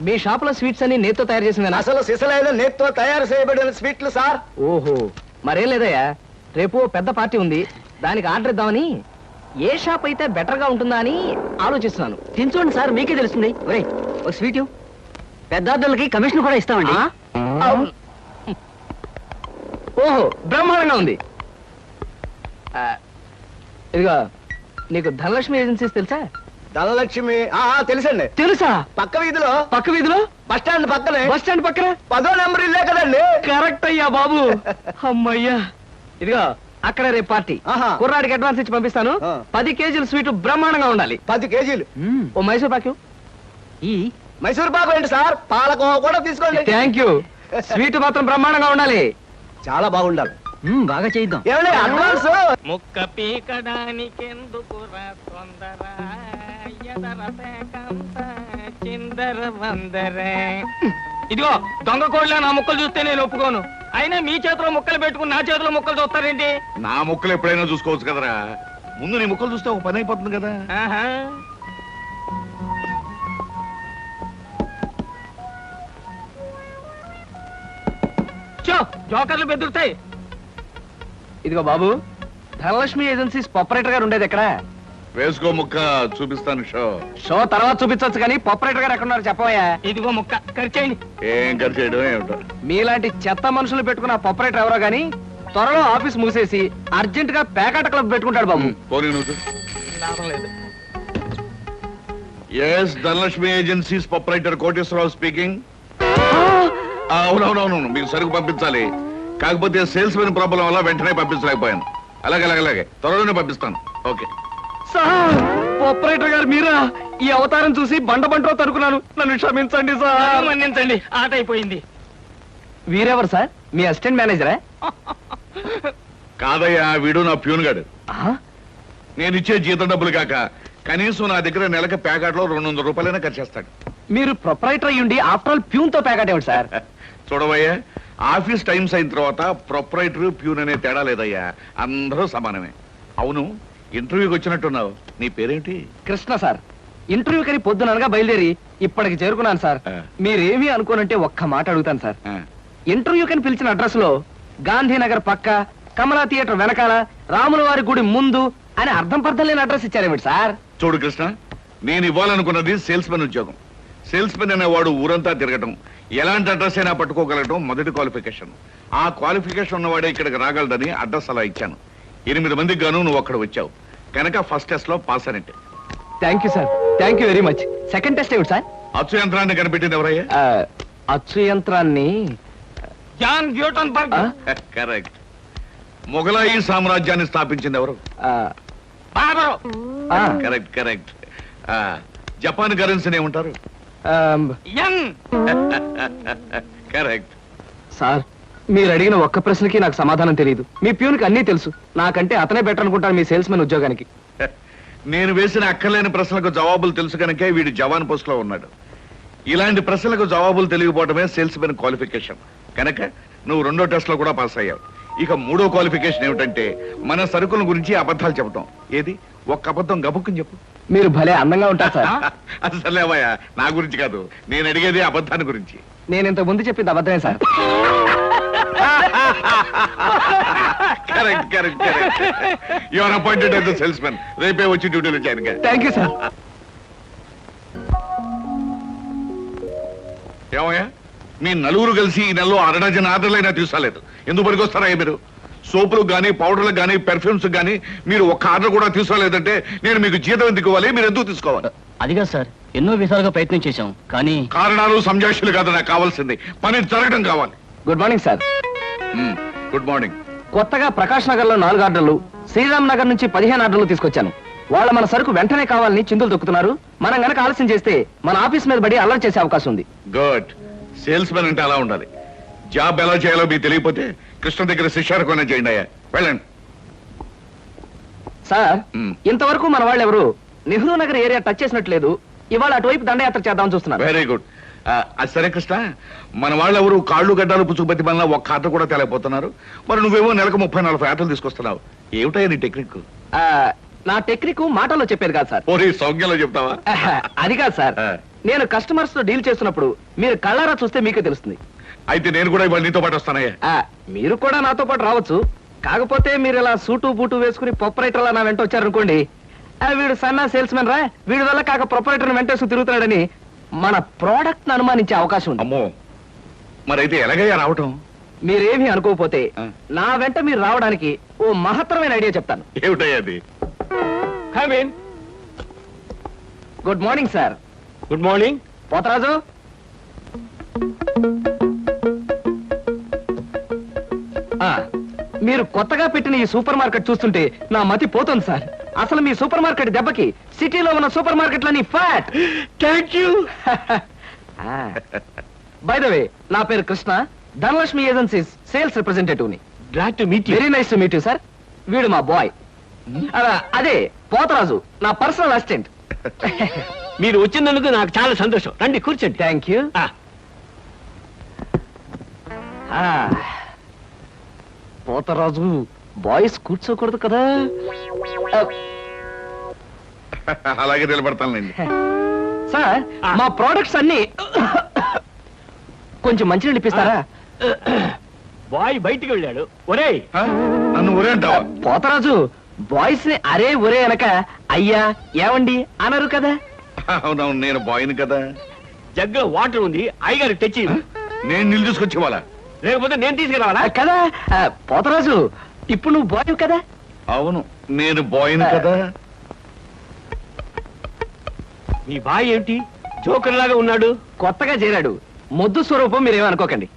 మీ shop లో sweets అన్ని నేతితో తయారు చేసిందేనా? అసలు సిసలైన నేతితో తయారు చేయబడిన స్వీట్లు సార్. ఓహో, మరేం లేదయ్యా, రేపు పెద్ద పార్టీ ఉంది, దానికి ఆర్డర్ ఇద్దామని ఏ షాప్ అయితే బెటర్ గా ఉంటుందా అని ఆలోచిస్తున్నాను. తినచూడండి సార్, మీకే తెలుస్తుంది. ఒరే ఒక స్వీట్ పెద్ద ఆర్డర్లకి కమిషన్ కూడా ఇస్తామండి. ఓహో, బ్రహ్మాండంగా ఉంది. ఇదిగో, నీకు ధనలక్ష్మి ఏజెన్సీస్ తెలుసా? ధనలక్ష్మి తెలుసండి. తెలుసా? పక్క వీధిలో బస్ స్టాండ్ పక్కనే. బస్ స్టాండ్ పక్కన 10వ నెంబర్ ఇల్లే కదండి. కరెక్ట్ అయ్యా బాబు. అమ్మయ్యా, ఇదిగో అక్కడ రేపు పార్టీ. కుర్రాడికి అడ్వాన్స్ ఇచ్చి పంపిస్తాను. 10 కేజీల స్వీట్ బ్రహ్మాండంగా ఉండాలి. 10 కేజీలు. ఓ మైసూర్ పాకు. ఈ మైసూర్ పాకు ఏంటి సార్, పాలకోవా కూడా తీసుకోండి. Thank you. స్వీట్ మాత్రం బ్రహ్మాండంగా ఉండాలి. చాలా బాగుండాలి. బాగా చేద్దాం. ఏమండి అడ్వాన్స్? ముక్క పీకడానికెందుకురా తొందర, చిందర వందరే. ఇదిగో దొంగ కోళ్ళ నా ముక్కలు చూస్తే నేను ఒప్పుకోను. అయినా మీ చేతిలో ముక్కలు పెట్టుకుని నా చేతిలో ముక్కలు చూస్తారేంటి? నా ముక్కలు ఎప్పుడైనా చూసుకోవచ్చు కదరా, ముందు నీ ముక్కలు చూస్తే ఒక పని అయిపోతుంది కదా. జోకర్లు బెదురుతాయి. ఇదిగో బాబు, ధనలక్ష్మి ఏజెన్సీస్ ఆపరేటర్ గారు ఉండేది ఎక్కడ? వేసుకో ముక్క, చూపిస్తాను. షో తర్వాత చూపించవచ్చు కానీ ఆపరేటర్ గారు ఎక్కడున్నారు చెప్పవయ్యా. ఇదిగో ముక్క ఖర్చేయండి. ఏం ఖర్చు చేయడం ఏమిటో. మీలాంటి చెత్త మనుషులు పెట్టుకున్న ఆపరేటర్ ఎవరో గానీ త్వరలో ఆఫీస్ మూసేసి అర్జెంట్ గా పేకాట క్లబ్ పెట్టుకుంటాడు బాబు. పోనీ నువ్వు. Yes, Dhanalakshmi agencies proprietor Koteswararao speaking. అవునవునవును, మీకు సరుకు పంపించాలి, కాకపోతే సేల్స్ మెన్ ప్రాబ్లం వల్ల వెంటనే పంపించలేకపోయాను. అలాగే త్వరలోనే పంపిస్తాను. ఓకే సార్, ఆపరేటర్ గారు మీరా? ఈ అవతారం చూసి బండలో తరుకున్నాను, నన్ను క్షమించండి సార్. మన్నించండి, ఆట అయిపోయింది. వీరెవరు సార్? మీ అసిస్టెంట్ మేనేజరా? కాదయ్యా, వీడు నా ప్యూన్ గాడు. నేను ఇచ్చే జీతం డబ్బులు కాక కనీసం నా దగ్గర నెలకి ప్యాకెట్లో 200 రూపాయలైనా ఖర్చు చేస్తాడు. మీరు ప్రొపరైటర్ అయ్యుండి ఆఫ్టర్ ఆల్ ప్యూన్ తో ప్యాకెట్ ఏమిటి సార్? చూడవయ్యా, ఆఫీస్ టైమ్స్ అయిన తర్వాత ప్రొపరైటర్ ప్యూన్ అనే తేడా లేదయ్యా, అందరూ సమానమే. అవును, ఇంటర్వ్యూకి వచ్చినట్టున్నావు, నీ పేరేంటి? కృష్ణ సార్. ఇంటర్వ్యూ కని పొద్దుననగా బయలుదేరి ఇప్పటికి చేరుకున్నాను సార్. మీరేమీ అనుకోనంటే ఒక్క మాట అడుగుతాను సార్. ఇంటర్వ్యూ కని పిలిచిన అడ్రస్ లో గాంధీనగర్ పక్క, కమలా థియేటర్ వెనకాల, రాముల వారి గుడి ముందు అని అర్థం పర్థం లేని అడ్రస్ ఇచ్చారేమిటి సార్? చూడు కృష్ణ, నేను ఇవ్వాలనుకున్నది సేల్స్ మెన్ ఉద్యోగం. సేల్స్ మెన్ అనేవాడు ఊరంతా తిరగటం, ఎలాంటి అడ్రస్ అయినా పట్టుకోగలగటం మొదటి క్వాలిఫికేషన్. ఆ క్వాలిఫికేషన్ ఉన్నవాడే ఇక్కడికి రాగలడని అడ్రస్ అలా ఇచ్చాను. 8 మందికి గాను నువ్వు అక్కడ వచ్చావు కనుక ఫస్ట్ టెస్ట్ లో పాస్ అనేట్టే. Thank you sir, thank you very much. Second test ఏమిటి సార్? అచ్చు యంత్రాన్ని కనిపెట్టింది ఎవరయ్యా? అచ్చు యంత్రాన్ని జాన్ గ్యూటన్బర్గ్. కరెక్ట్. మొఘలాయి సామ్రాజ్యాన్ని స్థాపించింది ఎవరు? బాబరు. కరెక్ట్. జపాన్ కరెన్సీని ఏమంటారు? యం. కరెక్ట్. సార్, మీరు అడిగిన ఒక్క ప్రశ్నకి నాకు సమాధానం తెలియదు. మీ ప్యూన్కి అన్నీ తెలుసు, నాకంటే అతనే బెటర్ అనుకుంటాను మీ సేల్స్ మెన్ ఉద్యోగానికి. నేను వేసిన అక్కర్లేని ప్రశ్నలకు జవాబులు తెలుసు కనుకే వీడు జవాన్ పోస్ట్ లో ఉన్నాడు. ఇలాంటి ప్రశ్నలకు జవాబులు తెలియకపోవడమే సేల్స్ మెన్ క్వాలిఫికేషన్. కనుక నువ్వు 2వ టెస్ట్ లో కూడా పాస్ అయ్యావు. ఇక 3వ క్వాలిఫికేషన్ ఏమిటంటే మన సరుకుల గురించి అబద్ధాలు చెప్పటం. ఏది, ఒక్క అబద్ధం గబుక్కుని చెప్పు. మీరు భలే అందంగా ఉంటారు సార్. అసలేవయ్యా, నా గురించి కాదు, నేను అడిగేది అబద్ధాన్ని గురించి. నేను ఇంత ముందు చెప్పింది అబద్ధమే sir. Correct. You are appointed as the salesmen. రేపే వచ్చి డ్యూటీలో జాయిన్ గా. Thank you sir. ఏమయ్యా, మీ నలుగురు కలిసి ఈ నెలలో 6 డజన్ ఆర్డర్లైనా తీసుకోలేదు. ఎందుకు పనికొస్తారా మీరు? సోపులకు కానీ, పౌడర్లకు కానీ, పెర్ఫ్యూమ్స్ కానీ మీరు ఒక్క ఆర్డర్ కూడా తీసుకోలేదంటే నేను మీకు జీతం ఎందుకు ఇవ్వాలి? మీరు ఎందుకు తీసుకోవాలి? అదిగా సార్, ఎన్నో విధాలుగా ప్రయత్నం చేశాం కానీ కారణాలు సంజాషులు కాదు నాకు కావాల్సింది, పని జరగడం కావాలి. Good morning sir. Good morning. కొత్తగా ప్రకాష్ నగర్ లో 4 ఆర్డర్లు, శ్రీరామ్ నగర్ నుంచి 15 ఆర్డర్లు తీసుకొచ్చాను. వాళ్ళ మన సరుకు వెంటనే కావాలని చిందులు తొక్కుతున్నారు. మనం గనక ఆలస్యం చేస్తే మన ఆఫీస్ మీద పడి అల్లరి చేసే అవకాశం ఉంది. గుడ్. సేల్స్ మెన్ అంటే అలా ఉండాలి. జాబ్ ఎలా చేయాలో మీకు తెలియకపోతే కృష్ణ దగ్గర శిష్యారకం చేయండి అయ్యా. వెళ్ళండి సార్. ఇంతవరకు మన వాళ్ళు ఎవరు నెహ్రూ నగర్ ఏరియా టచ్ చేసినట్లేదు. ఇవాళ అటువైపు దండయాత్ర చేద్దామని చూస్తున్నారు. Very good. అది సరే కృష్ణ, మన వాళ్ళు ఎవరు కాళ్ళు గడ్డాలు పుచ్చుకుపతి వల్ల ఒక్క ఆట కూడా తెలియపోతున్నారు. మరి నువ్వేమో నెలకు 30-40 ఆటలు తీసుకొస్తున్నావు. ఏమిటయ్యా నీ టెక్నిక్? నా టెక్నిక్ మాటల్లో చెప్పేది కాదు సార్. ఓరి సౌజ్ఞలో చెప్తావా? అది కాదు సార్, నేను కస్టమర్స్ తో డీల్ చేస్తున్నప్పుడు మీరు కళ్ళారా చూస్తే మీకే తెలుస్తుంది. అయితే నేను కూడా ఇవాళ నీతో పాటు వస్తానయ్యా. మీరు కూడా నాతో పాటు రావచ్చు. కాకపోతే మీరు ఇలా సూటు బూటు వేసుకుని ప్రొపరేటర్లా నా వెంట వచ్చారనుకోండి, వీడు సన్నా సేల్స్ మెన్ రా, వీడి వల్ల కాక ప్రొపరేటర్ వెంటేసుకు తిరుగుతున్నాడని మన ప్రోడక్ట్ ను అనుమానించే అవకాశం ఉంది. అమ్మో, మరైతే ఎలాగయ్యా రావటం? మీరేమీ అనుకోకపోతే ఆ. నా వెంట మీరు రావడానికి ఓ మహత్తరమైన ఐడియా చెప్తాను. ఏమిటయ్యా అది? Come in. Good morning sir. Good morning. Potharaju, మీరు కొత్తగా పెట్టిన ఈ సూపర్ మార్కెట్ చూస్తుంటే నా మతి పోతుంది సార్. అసలు మీ సూపర్ మార్కెట్ దెబ్బకి సిటీలో ఉన్న సూపర్ మార్కెట్లని ఫ్యాట్. Thank you. By the way, నా పేరు Krishna, Dhanalakshmi agencies sales representative ని. Glad to meet you. Very nice to meet you sir. వీడు మా బాయ్. అదే పోతరాజు, నా పర్సనల్ అసిస్టెంట్. మీరు వచ్చినందుకు నాకు చాలా సంతోషం. రండి కూర్చోండి. Thank you. పోతరాజు, బాయ్స్ కూర్చోకూడదు కదా. అలాగే నిలబడతానులేండి. సార్, మా ప్రోడక్ట్స్ అన్ని కొంచెం మంచినీళ్ళు ఇప్పిస్తారా? బాయ్ బయటికి వెళ్ళాడు. ఒరేయ్, ఆ? నన్ను ఊరే అంటావా? పోతరాజు, బాయ్స్ ని అరే ఒరే అనక అయ్యా ఏమండి అనరు కదా. అవునవును, నేను బాయ్ని కదా. జగ్గులో వాటర్ ఉంది, అయ్యగారు తెచ్చి. నేను నీళ్ళు తీసుకొచ్చి వాళ్ళ. లేకపోతే నేను తీసుకురావాలా? కదా పోతరాజు, ఇప్పుడు నువ్వు బాయ్ కదా. అవును, నేను బాయ్ని కదా. మీ బాయ్ ఏమిటి జోకర్ లాగా ఉన్నాడు? కొత్తగా చేరాడు, మొద్దు స్వరూపం, మీరేమనుకోకండి.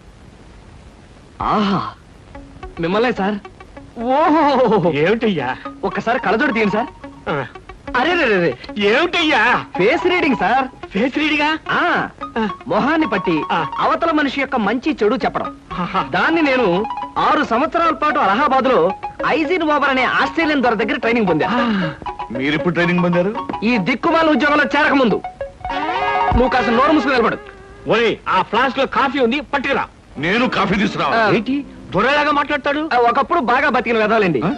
ఆహా, మిమ్మల్నే సార్. ఓహో, ఏమిటయ్యా? ఒక్కసారి కళ్ళజోడు తీయండి సార్. ఆ, అరే రే రే, ఏమిటయ్యా? Face reading sir. ఫేస్ రీడిగా? ఆ మొహాన్ని పట్టి ఆ. అవతల మనిషి యొక్క మంచి చెడు చెప్పడం. ఆహా. దాన్ని నేను 6 సంవత్సరాల పాటు అలహాబాద్ లో ఐజిన్ ఓబర్ అనే ఆస్ట్రేలియన్ దొర దగ్గర ట్రైనింగ్ పొందా. మీరెప్పుడు ట్రైనింగ్ పొందారు? ఈ దిక్కుమాల ఉద్యోగంలో చేరక ముందు. నువ్వు కాస్త నోరు మూసుకుని నిలబడు. ఒరేయ్, ఆ ఫ్లాస్క్ లో కాఫీ ఉంది, పట్టుకురా. నేను కాఫీ తీసుకురావా? ఆ. ఏంటి దొరలాగా మాట్లాడతాడు? ఒకప్పుడు బాగా బతికిన వెదాలండి. ఆ?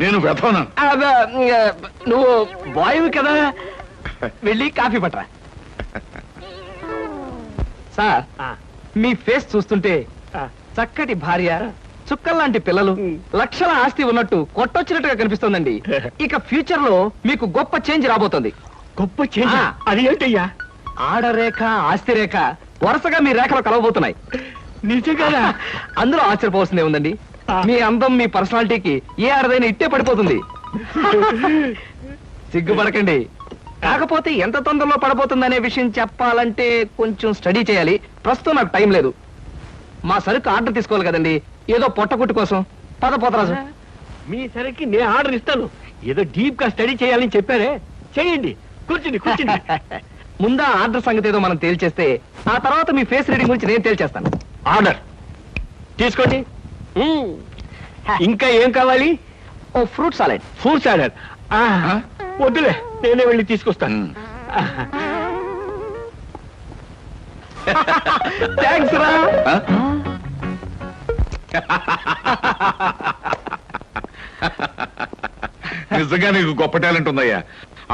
నేను వెతవనా? నువ్వు బాయ్ కదా, వెళ్ళి కాఫీ పట్టరా. సార్, ఆ, మీ ఫేస్ చూస్తుంటే ఆ. చక్కటి భార్య, చుక్కల్లాంటి పిల్లలు, లక్షల ఆస్తి ఉన్నట్టు కొట్టొచ్చినట్టుగా కనిపిస్తోందండి. ఇక ఫ్యూచర్ లో మీకు గొప్ప చేంజ్ రాబోతుంది. గొప్ప చేంజ్. ఆ. అది ఏంటయ్యా? ఆడరేఖ, ఆస్తి రేఖ వరుసగా మీ రేఖలు కలవబోతున్నాయి. నిజంగా? అందులో ఆశ్చర్యపోవాల్సిందే ఉందండి. ఆ. మీ అందం, మీ పర్సనాలిటీకి ఏ ఆడదైనా ఇట్టే పడిపోతుంది. సిగ్గుపడకండి. కాకపోతే ఎంత తొందరలో పడబోతుందనే విషయం చెప్పాలంటే కొంచెం స్టడీ చేయాలి. ప్రస్తుతం నాకు టైం లేదు. మా సరుకు ఆర్డర్ తీసుకోవాలి కదండి, ఏదో పొట్టకుట్టు కోసం. పద పోతరాజు. మీ సరికి నేను ఆర్డర్ ఇస్తాను. ఏదో డీప్ గా స్టడీ చేయాలని చెప్పారే, చేయండి. కూర్చుని కూర్చుని. ముందా ఆర్డర్ సంగతి ఏదో మనం తేల్చేస్తే ఆ తర్వాత మీ ఫేస్ రీడింగ్ గురించి నేను తేల్చేస్తాను. ఆర్డర్ తీసుకోండి. ఇంకా ఏం కావాలి? ఓ ఫ్రూట్ సాలెడ్. Fruit salad. వద్దులే, నేనే వెళ్ళి తీసుకొస్తాను. థ్యాంక్స్ రా. ఆ? నిజంగా నీకు గొప్ప టాలెంట్ ఉందయ్యా.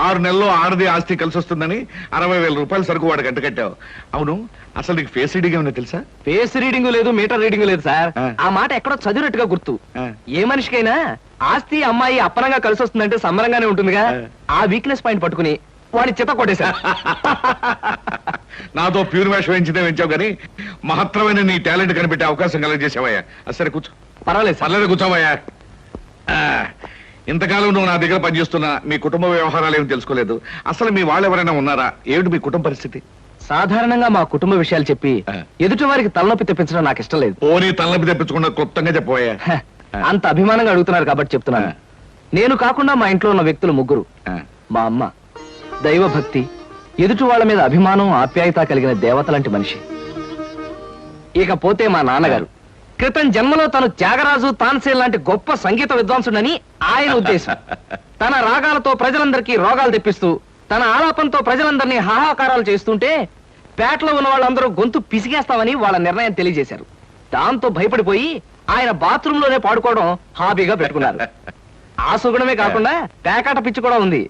6 నెలల్లో ఆడది ఆస్తి కలిసి వస్తుందని 60,000 రూపాయల సరుకు వాడికి గంట కట్టావు. అవును, అసలు నీకు ఫేస్ రీడింగ్ ఏమన్నా తెలుసా? ఫేస్ రీడింగ్ లేదు, మీటర్ రీడింగ్ లేదు సార్. ఆ. ఆ మాట ఎక్కడో చదివినట్టుగా గుర్తు. ఆ. ఏ మనిషికైనా ఆస్తి అమ్మాయి అప్పనంగా కలిసి వస్తుందంటే సంబరంగానే ఉంటుందిగా. ఆ. ఆ వీక్నెస్ పాయింట్ పట్టుకుని వాడిని చిత్త కొట్టేశా. నాతో ప్యూర్ వేషం వేయించితే వేయించావు కానీ మహత్తరమైన నీ టాలెంట్ కనిపెట్టే అవకాశం కలగజేసావయ్యా. సరే కూర్చో. పర్వాలేదు సార్. పర్లేదు, కూర్చోవయ్యా. ఇంతకాలం నువ్వు నా దగ్గర పనిచేస్తున్నా మీ కుటుంబ వ్యవహారాలు ఏమి తెలుసుకోలేదు. అసలు మీ వాళ్ళు ఎవరైనా ఉన్నారా? ఏమిటి మీ కుటుంబ పరిస్థితి? సాధారణంగా మా కుటుంబ విషయాలు చెప్పి ఆ. ఎదుటి వారికి తలనొప్పి తెప్పించడం నాకు ఇష్టం లేదు. పోనీ తలనొప్పి తెప్పించకుండా క్లుప్తంగా చెప్పబోయా. హ, అంత అభిమానంగా అడుగుతున్నారు కాబట్టి చెప్తున్నాను. ఆ. నేను కాకుండా మా ఇంట్లో ఉన్న వ్యక్తులు 3. మా అమ్మ దైవభక్తి, ఎదుటి వాళ్ళ మీద అభిమానం, ఆప్యాయత కలిగిన దేవత లాంటి మనిషి. ఇకపోతే మా నాన్నగారు క్రితం జన్మలో తను త్యాగరాజు, తాన్సేన్ లాంటి గొప్ప సంగీత విద్వాంసుడని ఆయన ఉద్దేశం. తన రాగాలతో ప్రజలందరికీ రోగాలు తెప్పిస్తూ, తన ఆలాపంతో ప్రజలందరినీ హాహాకారాలు చేస్తుంటే పేటలో ఉన్న వాళ్ళందరూ గొంతు పిసిగేస్తామని వాళ్ళ నిర్ణయం తెలియజేశారు. దాంతో భయపడిపోయి ఆయన బాత్రూమ్ లోనే పాడుకోవడం హాబీగా పెట్టుకున్నారు. ఆ సుగుణమే కాకుండా పేకాట పిచ్చి కూడా ఉంది.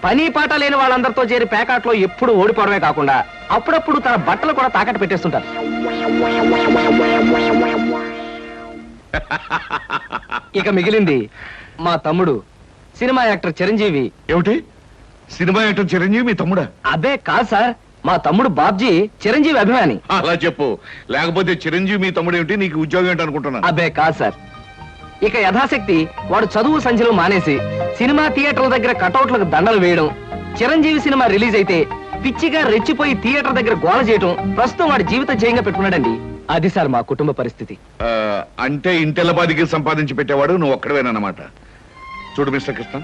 పని పాట లేని వాళ్ళందరితో చేరి పేకాట్లో ఎప్పుడు ఓడిపోవడమే కాకుండా అప్పుడప్పుడు తన బట్టలు కూడా తాకట్టు పెట్టేస్తుంటారు. ఇక మిగిలింది మా తమ్ముడు సినిమా యాక్టర్ చిరంజీవి. ఏమిటి సినిమా యాక్టర్ చిరంజీవి మీ తమ్ముడా? అబ్బే కాదు సార్, మా తమ్ముడు బాబ్జీ చిరంజీవి అభిమాని. అలా చెప్పు, లేకపోతే చిరంజీవి మీ తమ్ముడు ఏమిటి, నీకు ఉద్యోగం ఏంటి అనుకుంటున్నాను. అబ్బే కాదు సార్, ఇక యథాశక్తి వాడు చదువు సంధ్యలు మానేసి సినిమా థియేటర్ల దగ్గర కటౌట్లకు దండలు వేయడం, చిరంజీవి సినిమా రిలీజ్ అయితే పిచ్చిగా రెచ్చిపోయి థియేటర్ దగ్గర గోల చేయడం ప్రస్తుతం వాడి జీవిత జయంగా పెట్టుకున్నాడండి. అది సార్ మా కుటుంబ పరిస్థితి. అంటే ఇంటెల్లపాదికి సంపాదించి పెట్టేవాడు నువ్వు ఒక్కడవేనన్నమాట. చూడు మిస్టర్ కృష్ణ,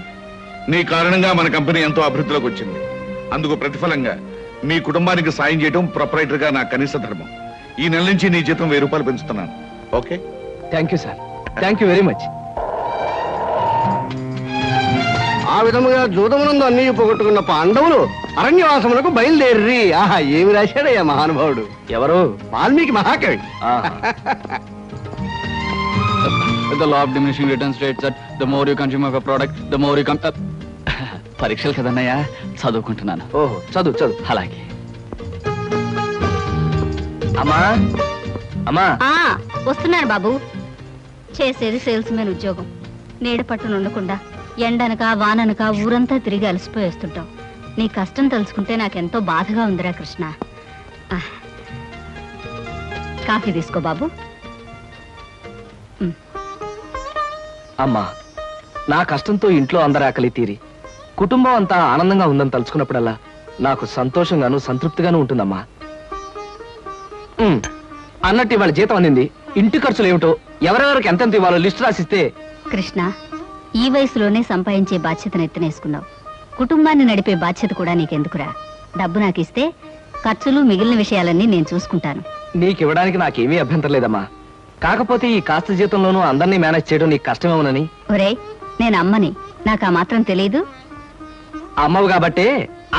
నీ కారణంగా మన కంపెనీ ఎంతో అభివృద్ధిలోకి వచ్చింది. అందుకు ప్రతిఫలంగా మీ కుటుంబానికి సాయం చేయడం ప్రొపరైటర్ గా నా కనీస ధర్మం. ఈ నెల నుంచి నీ జీతం 1000 రూపాయలు పెంచుతున్నాను. Okay? Thank you sir, thank you very much. ఆ విధముగా జూదమునందు అన్ని పోగొట్టుకున్న పాండవులు అరణ్యవాసములకు బయలుదేర్రి. ఆహా, ఏమి రాశాడయ్యా మహానుభావుడు. ఎవరు? వాల్మీకి మహాకవి. The law of diminishing returns states that the more you consume of a product, the more you పరీక్షలు కదన్నయ్యా, చదువుకుంటున్నాను. ఓహో, చదువు చదువు. అలాగే. అమ్మా అమ్మా. వస్తున్నాను బాబు. చేసేది సేల్స్ మెన్ ఉద్యోగం. నీడ పట్టున ఉండకుండా ఎండనక వాననక ఊరంతా తిరిగి అలసిపోయి వస్తుంటాం. నీ కష్టం తలుచుకుంటే నాకెంతో బాధగా ఉందిరా కృష్ణ. కాఫీ తీసుకో బాబు. అమ్మా, నా కష్టంతో ఇంట్లో అందరి ఆకలి తీరి కుటుంబం అంతా ఆనందంగా ఉందని తలుచుకున్నప్పుడల్లా నాకు సంతోషంగాను సంతృప్తిగాను ఉంటుందమ్మా. అన్నట్టు ఇవాళ జీతం అందింది. ఇంటి ఖర్చులు ఏమిటో, ఎవరెవరికి ఎంతెంత ఇవ్వాలో లిస్టు రాసిస్తే. కృష్ణ, ఈ వయసులోనే సంపాదించే బాధ్యతను ఎత్తనేసుకున్నావు. కుటుంబాన్ని నడిపే బాధ్యత కూడా నీకెందుకురా? డబ్బు నాకు ఇస్తే ఖర్చులు మిగిలిన విషయాలన్నీ నేను చూసుకుంటాను. నీకివ్వడానికి నాకేమీ అభ్యంతరం లేదమ్మా. కాకపోతే ఈ కాస్త జీతంలోనూ అందరినీ మేనేజ్ చేయడం నీకు కష్టమేమోనని. ఒరే, నేను అమ్మని, నాకు ఆ మాత్రం తెలీదు. అమ్మవు కాబట్టే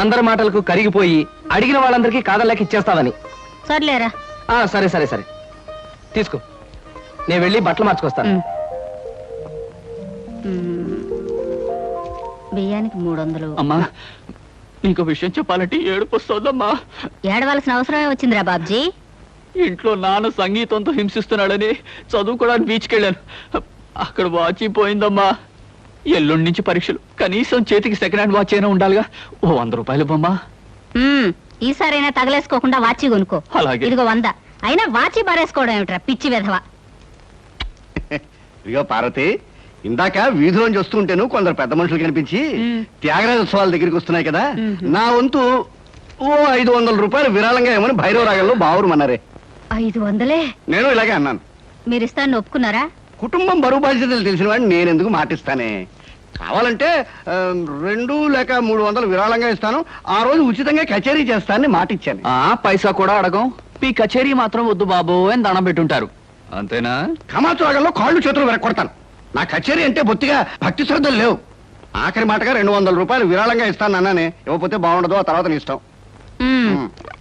అందరి మాటలకు కరిగిపోయి అడిగిన వాళ్ళందరికీ కాదలేక ఇచ్చేస్తావని. సర్లేరా. సరే సరే సరే, తీసుకో. నేను వెళ్ళి బట్టలు మార్చుకొస్తాను. బియ్యానికి 300. అమ్మా, నీకు విషయం చెప్పాలంటే ఏడుపు వస్తుందమ్మా. ఏడవలసిన అవసరమే వచ్చిందిరా బాబ్జీ. ఇంట్లో నాన్న సంగీతంతో హింసిస్తున్నాడని చదువుకోవడానికి బీచ్కి వెళ్ళాను. అక్కడ వాచ్ పోయిందమ్మా. ఎల్లుండి నుంచి పరీక్షలు. కనీసం చేతికి సెకండ్ హ్యాండ్ వాచ్ అయినా ఉండాలిగా. ఓ 100 రూపాయలు బొమ్మా. ఈసారైనా తగలేసుకోకుండా వాచి కొనుక్కో. అలాగే. ఇదిగో 100. అయినా వాచి బారేసుకోవడం ఏమిట్రా పిచ్చి వెధవ. ఇదిగో పార్వతి, ఇందాక వీధిలోంచి వస్తుంటేను కొందరు పెద్ద మనుషులు కనిపించి త్యాగరాజోత్సవాల దగ్గరికి వస్తున్నాయి కదా, నా వంతు ఓ 500 రూపాయలు విరాళంగా ఏమని భైరవ రాగంలో బావురుమన్నారే. 500? నేను ఇలాగే అన్నాను. మీరిస్తాను ఒప్పుకున్నారా? కుటుంబం బరువు బాధ్యతలు తెలిసిన వాడిని నేను ఎందుకు మాటిస్తానే. కావాలంటే 2 లేక 300 విరాళంగా ఇస్తాను. ఆ రోజు ఉచితంగా కచేరీ చేస్తానని మాటిచ్చాను. పైసా కూడా అడగం. మీ కచేరీ మాత్రం వద్దు బాబు అని దండం పెట్టుంటారు. అంతేనా? కమాచు రాగంలో కాళ్ళు చేతులు వెరకొడతాను. నా కచేరీ అంటే బొత్తిగా భక్తి శ్రద్ధలు లేవు. ఆఖరి మాటగా 200 రూపాయలు విరాళంగా ఇస్తాను అన్నానే. ఇవ్వకపోతే బాగుండదు, ఆ తర్వాత నీ ఇష్టం.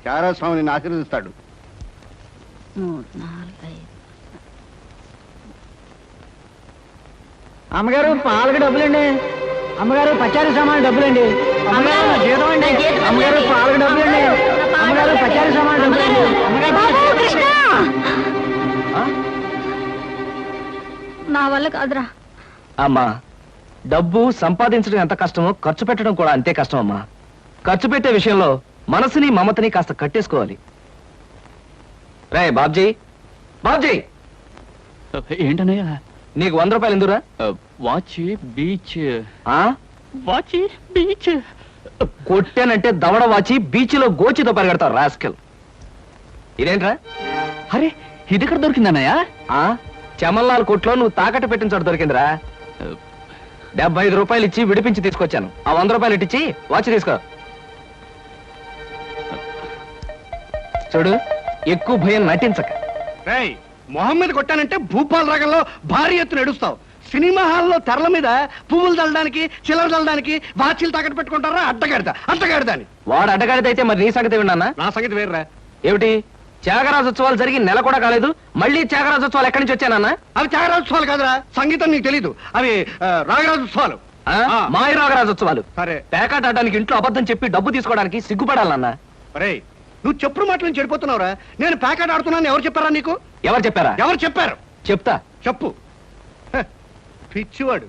త్యాగరాజ స్వామి నిన్ను ఆశీర్వదిస్తాడు. 3, 4, 5. అమ్మగారు పాలకు డబ్బులండి. అమ్మగారు పచారీ సామాన్ డబ్బులండి. అమ్మగారు నా జీతం అండి. అమ్మగారు పాలకు డబ్బులండి. అమ్మగారు పచారీ సామాన్ డబ్బులండి. నా వల్ల కాదురా. అమ్మా, డబ్బు సంపాదించడం ఎంత కష్టమో ఖర్చు పెట్టడం కూడా అంతే కష్టం అమ్మా. ఖర్చు పెట్టే విషయంలో మనసుని మమతని కాస్త కట్టేసుకోవాలి. రే బాబ్జీ, బాబ్జీ, ఏంటనయ్యా? నీకు 100 రూపాయలు ఎందురా? వాచ్ బీచ్. వాచి బీచ్ కొట్టానంటే దవడ వాచి బీచ్ లో గోచితో పరిగెడతావు రాస్కెల్. ఇదేంట్రా? అరే, ఇది ఎక్కడ దొరికిందన్నయ్యా? చమల్లాల్ కొట్లో నువ్వు తాకట్టు పెట్టిన చోట దొరికిందిరా. 75 రూపాయలు ఇచ్చి విడిపించి తీసుకొచ్చాను. ఆ 100 రూపాయలు ఇట్టించి వాచ్ తీసుకో. చూడు, ఎక్కువ భయం నటించక. మొహమ్మద్ కొట్టానంటే భూపాల్ రాగంలో భారీ ఎత్తున ఎడుస్తావు. సినిమా హాల్లో తెరల మీద పువ్వులు చల్లడానికి, చిల్లర చల్లడానికి వాచీలు తాకట్టు పెట్టుకుంటారా? అడ్డగాడిదా అని. వాడు అడ్డగాడిదైతే మరి నీ సంగతి విన్నానా? నా సంగతి వేర్రా. ఏమిటి, త్యాగరాజోత్సవాలు జరిగి నెల కూడా కాలేదు, మళ్ళీ త్యాగరాజోత్సవాలు ఎక్కడి నుంచి వచ్చానన్నా? అవి త్యాగరాజోత్సవాలు కాదురా, సంగీతం నీకు తెలీదు. అవి రాగరాజోత్సవాలు. మాయ రాగరాజోత్సవాలు. సరే. పేకాట ఆడడానికి ఇంట్లో అబద్ధం చెప్పి డబ్బు తీసుకోవడానికి సిగ్గుపడాలన్నా. అరే నువ్వు చెప్పుడు మాటలు చెడిపోతున్నావురా. నేను ప్యాకెట్ ఆడుతున్నాను ఎవరు చెప్పారా నీకు? ఎవరు చెప్పారా? ఎవరు చెప్పారు? చెప్తా. చెప్పు. హ, పిచ్చివాడు.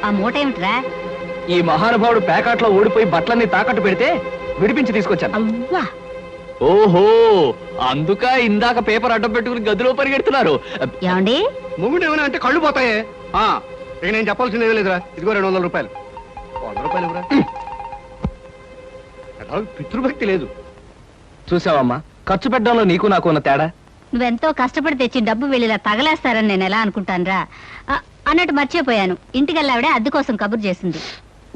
ఆ మూట ఏమిట్రా? ఈ మహానుభావుడు పేకాట్లో ఓడిపోయి బట్టలన్నీ తాకట్టు పెడితే విడిపించి తీసుకొచ్చాను. అవ్వా, ఓహో, అందుక ఇందాక పేపర్ అడ్డం పెట్టుకుని గదిలో పరిగెడుతున్నారు. ఏమండి? మొగుడు ఏమైనా అంటే కళ్ళు పోతాయే. ఇక నేను చెప్పాల్సింది ఏమీ లేదురా. ఇదిగో 200 రూపాయలు. 100 రూపాయలు ఇవ్వరా? పితృభక్తి లేదు. చూసావమ్మా, ఖర్చు పెట్టడంలో నీకు నాకు ఉన్న తేడా. నువ్వెంతో కష్టపడి తెచ్చి డబ్బు వెళ్ళిలా తగలేస్తారని నేను ఎలా అనుకుంటానురా? అన్నట్టు మర్చిపోయాను, ఇంటికెళ్ళావిడే అద్దె కోసం కబురు చేసింది.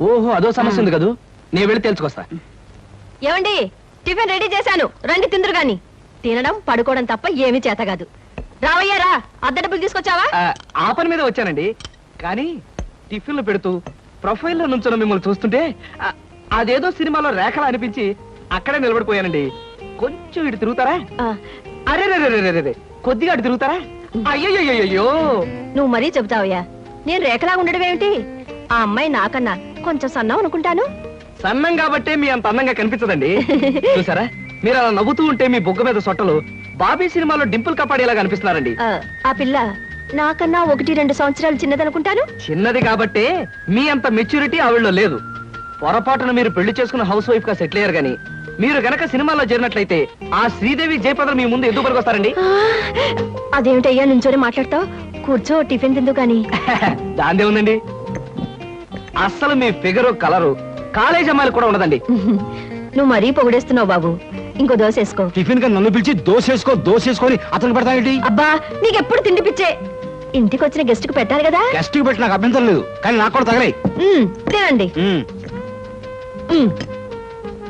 ఓహో, అదో సమస్య ఉంది కదూ. నేను వెళ్ళి తెలుసుకొస్తా. ఏమండి, టిఫిన్ రెడీ చేశాను, రండి తిందురు గాని. తినడం పడుకోవడం తప్ప ఏమీ చేత కాదు. రావయ్యారా, అద్దె డబ్బులు తీసుకొచ్చావా? ఆ పని మీద వచ్చానండి. కానీ టిఫిన్లు పెడుతూ ప్రొఫైల్లో నుంచున్న మిమ్మల్ని చూస్తుంటే అదేదో సినిమాలో రేఖలా అనిపించి అక్కడే నిలబడిపోయానండి. కొంచెం ఇటు తిరుగుతారా? అరే రే, కొద్దిగా అటు తిరుగుతారా? అయ్యో, నువ్వు మరీ చెబుతావయ్యా. నేను రేఖలాగా ఉండడం ఏమిటి? ఆ అమ్మాయి నాకన్నా కొంచెం సన్నం అనుకుంటాను. సన్నం కాబట్టే మీ అంత అందంగా కనిపించదండి. చూసారా, మీరు అలా నవ్వుతూ ఉంటే మీ బొగ్గ మీద సొట్టలు బాబీ సినిమాలో డింపుల్ కపాడేలాగా అనిపిస్తున్నారండి. ఆ పిల్ల నాకన్నా 1-2 సంవత్సరాలు చిన్నదనుకుంటాను. చిన్నది కాబట్టే మీ అంత మెచ్యూరిటీ ఆవిడలో లేదు. పొరపాటున మీరు పెళ్లి చేసుకున్న హౌస్ వైఫ్ గా సెటిల్ అయ్యారు గాని మీరు గనక సినిమాలో చేరినట్లయితే ఆ శ్రీదేవి జయప్రద మీ ముందు ఎందుకు పనికొస్తారండి? అదేమిటయ్యా నుంచోని మాట్లాడతావు? కూర్చో, టిఫిన్ తిందు గాని. దాందే ఉందండి. అస్సలు మీ ఫిగరు కలరు కాలేజ్ అమ్మాయిలు కూడా ఉండదండి. నువ్వు మరీ పొగిడేస్తున్నావు బాబు. ఇంకో దోశ వేసుకో. టిఫిన్ గా నన్ను పిలిచి దోసేసుకొని అతను పెడతానండి. అబ్బా, నీకెప్పుడు తిండి పిచ్చే. ఇంటికి వచ్చిన గెస్ట్ కు పెట్టాలి కదా. గెస్ట్ కి పెట్టి నాకు అభ్యంతరం లేదు, కానీ నాకు కూడా తగలే. తినండి.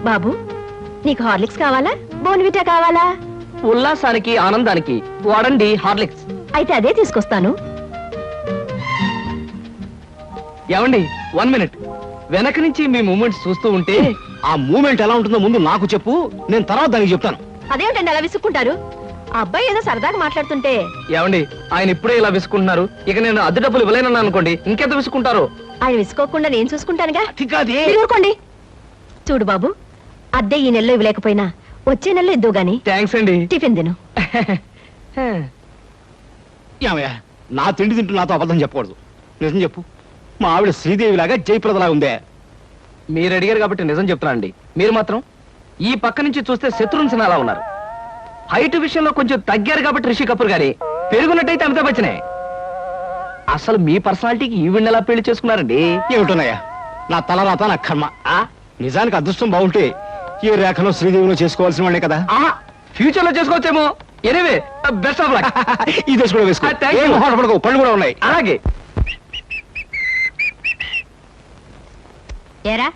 బాబు, నీకు హార్లిక్స్ కావాలా, బోన్విటా కావాలా? ఉల్లాసానికి ఆనందానికి వాడండి హార్లిక్స్. అయితే అదే తీసుకొస్తాను. ఏమండి, 1 మినిట్. వెనక నుంచి మీ మూమెంట్స్ చూస్తూ ఉంటే ఆ మూమెంట్ ఎలా ఉంటుందో ముందు నాకు చెప్పు, నేను తర్వాత దానికి చెప్తాను. అదేమిటండి అలా విసుక్కుంటారు? ఆ అబ్బాయి ఏదో సరదాగా మాట్లాడుతుంటే. ఏమండి, ఆయన ఇప్పుడే ఇలా విసుకుంటున్నారు. ఇక నేను అద్దె డబ్బులు ఇవ్వలేనన్నా అనుకోండి, ఇంకెంత విసుకుంటారు? ఆయన విసుకోకుండా నేను చూసుకుంటానుగా. అది మీరు ఊరుకోండి. చూడు బాబు, అద్దె ఈ నెలలో ఇవ్వలేకపోయినా వచ్చే నెలలో ఇద్దు గాని. థ్యాంక్స్ అండి. టిఫిన్ తిను. ఏమయ్యా, నా తిండి తింటూ నాతో అబద్ధం చెప్పకూడదు. నిజం చెప్పు, మా ఆవిడ శ్రీదేవిలాగా జయప్రదలా ఉందే? మీరు అడిగారు కాబట్టి నిజం చెప్తున్నానండి. మీరు మాత్రం ఈ పక్క నుంచి చూస్తే శత్రుఘ్న సిన్హా ఉన్నారు. హైట్ విషయంలో కొంచెం తగ్గారు కాబట్టి రిషి కపూర్ గారి, పెరుగున్నట్టయితే అమితాబ్ బచ్చనే. అసలు మీ పర్సనాలిటీకి ఈవిడ్ని ఎలా పెళ్లి చేసుకున్నారండి? ఏమిటోనయ్యా, నా తలరాత నా కర్మ. నిజానికి అదృష్టం బాగుంటే ఏ రేఖలో శ్రీదేవిలో చేసుకోవాల్సిన వాడే కదా. ఫ్యూచర్ లో చేసుకోవచ్చేమో. Anyway, best of luck. ఈ దశ కూడా వేసుకో. Thank you. ఏం మొహమాట పడకు, పళ్ళు కూడా ఉన్నాయి. అలాగే. ఏరా,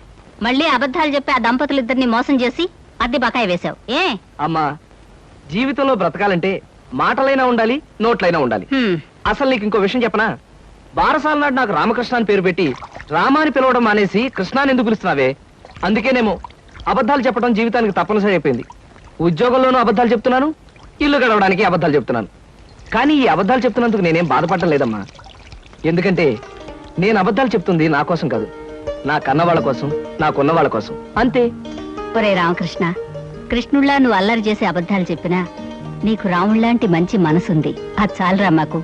మళ్ళీ అబద్ధాలు చెప్పి ఆ దంపతులిద్దరిని మోసం చేసి అద్దె బకాయి వేశావు ఏ? అమ్మా, జీవితంలో బ్రతకాలంటే మాటలైనా ఉండాలి, నోట్లైనా ఉండాలి. అసలు నీకు ఇంకో విషయం చెప్పనా? బారసాల నాడు నాకు రామకృష్ణ అని పేరు పెట్టి రామాని పిలవడం మానేసి కృష్ణాని ఎందుకు పిలుస్తున్నావే? అందుకేనేమో అబద్ధాలు చెప్పడం జీవితానికి తప్పనిసరి అయిపోయింది. ఉద్యోగంలోనూ అబద్ధాలు చెప్తున్నాను, ఇల్లు గడవడానికి అబద్ధాలు చెప్తున్నాను. కానీ ఈ అబద్ధాలు చెప్తున్నందుకు నేనేం బాధపడటం లేదమ్మా. ఎందుకంటే నేను అబద్ధాలు చెప్తుంది నా కోసం కాదు, నా కన్నవాళ్ళ కోసం, నాకున్న వాళ్ళ కోసం, అంతే. ఒరే రామకృష్ణ, కృష్ణుళ్ళా నువ్వు అల్లరి చేసి అబద్ధాలు చెప్పినా నీకు రాముళ్లాంటి మంచి మనసుంది. అది చాలరా మాకు.